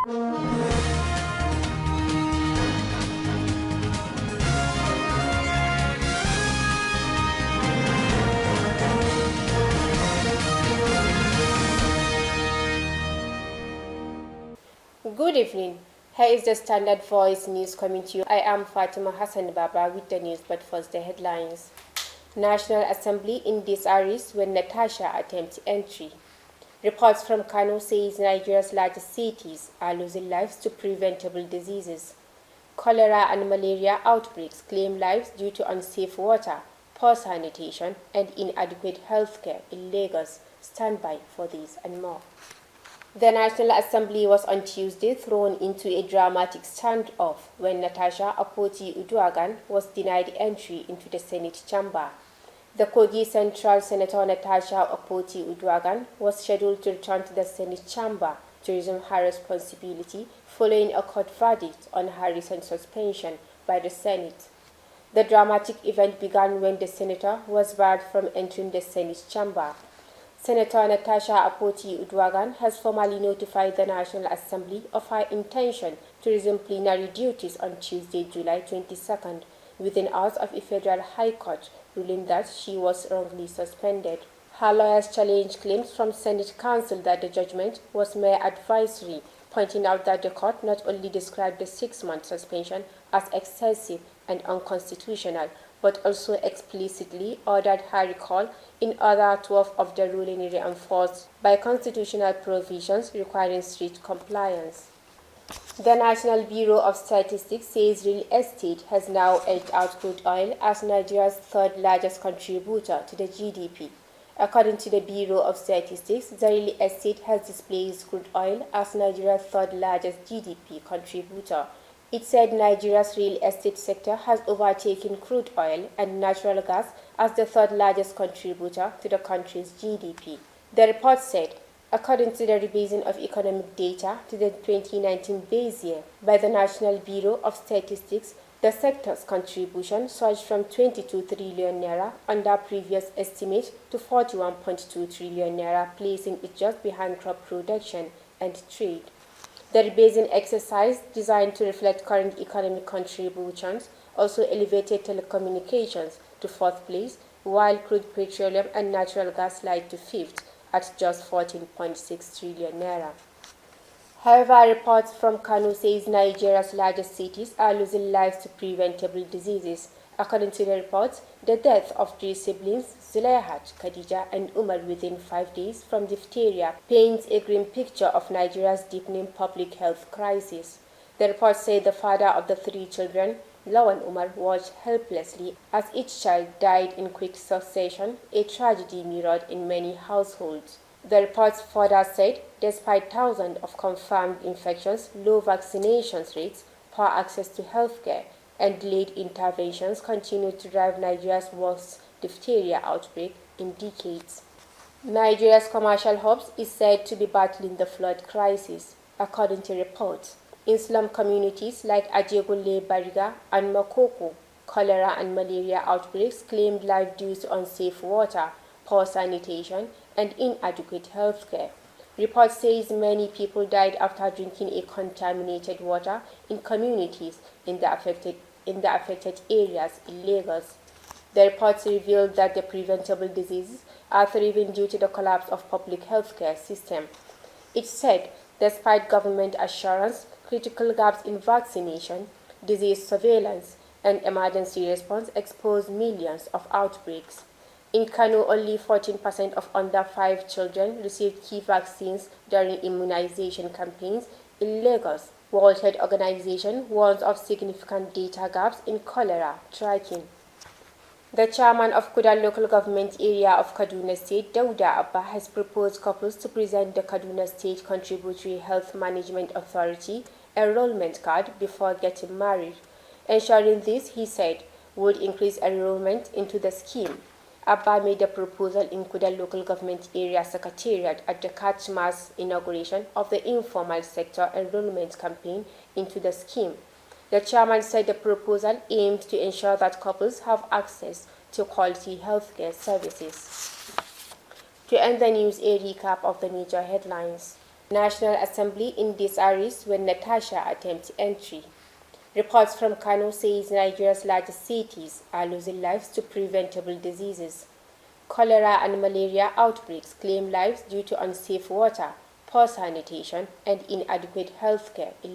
Good evening. Here is the Standard Voice news coming to you. I am Fatima Hassan Baba with the news, but first the headlines. National Assembly in disarray when Natasha attempts entry. Reports from Kano says Nigeria's largest cities are losing lives to preventable diseases. Cholera and malaria outbreaks claim lives due to unsafe water, poor sanitation, and inadequate healthcare in Lagos. Stand by for these and more. The National Assembly was on Tuesday thrown into a dramatic standoff when Natasha Akpoti-Uduaghan was denied entry into the Senate chamber. The Kogi Central Senator Natasha Akpoti-Uduaghan was scheduled to return to the Senate chamber to resume her responsibility following a court verdict on her recent suspension by the Senate. The dramatic event began when the senator was barred from entering the Senate chamber. Senator Natasha Akpoti-Uduaghan has formally notified the National Assembly of her intention to resume plenary duties on Tuesday, July 22nd, within hours of a federal high court ruling that she was wrongly suspended. Her lawyers challenged claims from Senate counsel that the judgment was mere advisory, pointing out that the court not only described the 6-month suspension as excessive and unconstitutional, but also explicitly ordered her recall in order 12 of the ruling reinforced by constitutional provisions requiring strict compliance. The National Bureau of Statistics says real estate has now edged out crude oil as Nigeria's third largest contributor to the GDP. According to the Bureau of Statistics, the real estate has displaced crude oil as Nigeria's third largest GDP contributor. It said Nigeria's real estate sector has overtaken crude oil and natural gas as the third largest contributor to the country's GDP. The report said, according to the rebasing of economic data to the 2019 base year by the National Bureau of Statistics, the sector's contribution surged from 22 trillion naira under previous estimate to 41.2 trillion naira, placing it just behind crop production and trade. The rebasing exercise, designed to reflect current economic contributions, also elevated telecommunications to fourth place, while crude petroleum and natural gas slide to fifth at just 14.6 trillion naira. However, reports from Kano says Nigeria's largest cities are losing lives to preventable diseases. According to the reports, the death of 3 siblings, Zulaihat, Khadija, and Umar within 5 days from diphtheria paints a grim picture of Nigeria's deepening public health crisis. The report said the father of the 3 children, Lawan Umar, watched helplessly as each child died in quick succession, a tragedy mirrored in many households. The reports further said, despite thousands of confirmed infections, low vaccination rates, poor access to healthcare, and delayed interventions continue to drive Nigeria's worst diphtheria outbreak in decades. Nigeria's commercial hubs is said to be battling the flood crisis, according to reports. In slum communities like Ajegunle, Bariga, and Makoko, cholera and malaria outbreaks claimed life due to unsafe water, poor sanitation, and inadequate healthcare. Reports say many people died after drinking a contaminated water in communities in the affected areas in Lagos. The reports revealed that the preventable diseases are thriving due to the collapse of public healthcare system. It said, despite government assurance, critical gaps in vaccination, disease surveillance, and emergency response expose millions of outbreaks. In Kano, only 14% of under 5 children received key vaccines during immunization campaigns. In Lagos, World Health Organization warns of significant data gaps in cholera tracking. The chairman of Kuda local government area of Kaduna State, Dauda Abba, has proposed couples to present the Kaduna State Contributory Health Management Authority enrollment card before getting married. Ensuring this, he said, would increase enrollment into the scheme. Abba made the proposal in Kuda local government area secretariat at the Kachmas inauguration of the informal sector enrollment campaign into the scheme. The chairman said the proposal aimed to ensure that couples have access to quality healthcare services. To end the news, a recap of the major headlines. National Assembly in disarray when Natasha attempts entry. Reports from Kano says Nigeria's largest cities are losing lives to preventable diseases. Cholera and malaria outbreaks claim lives due to unsafe water, poor sanitation, and inadequate health care.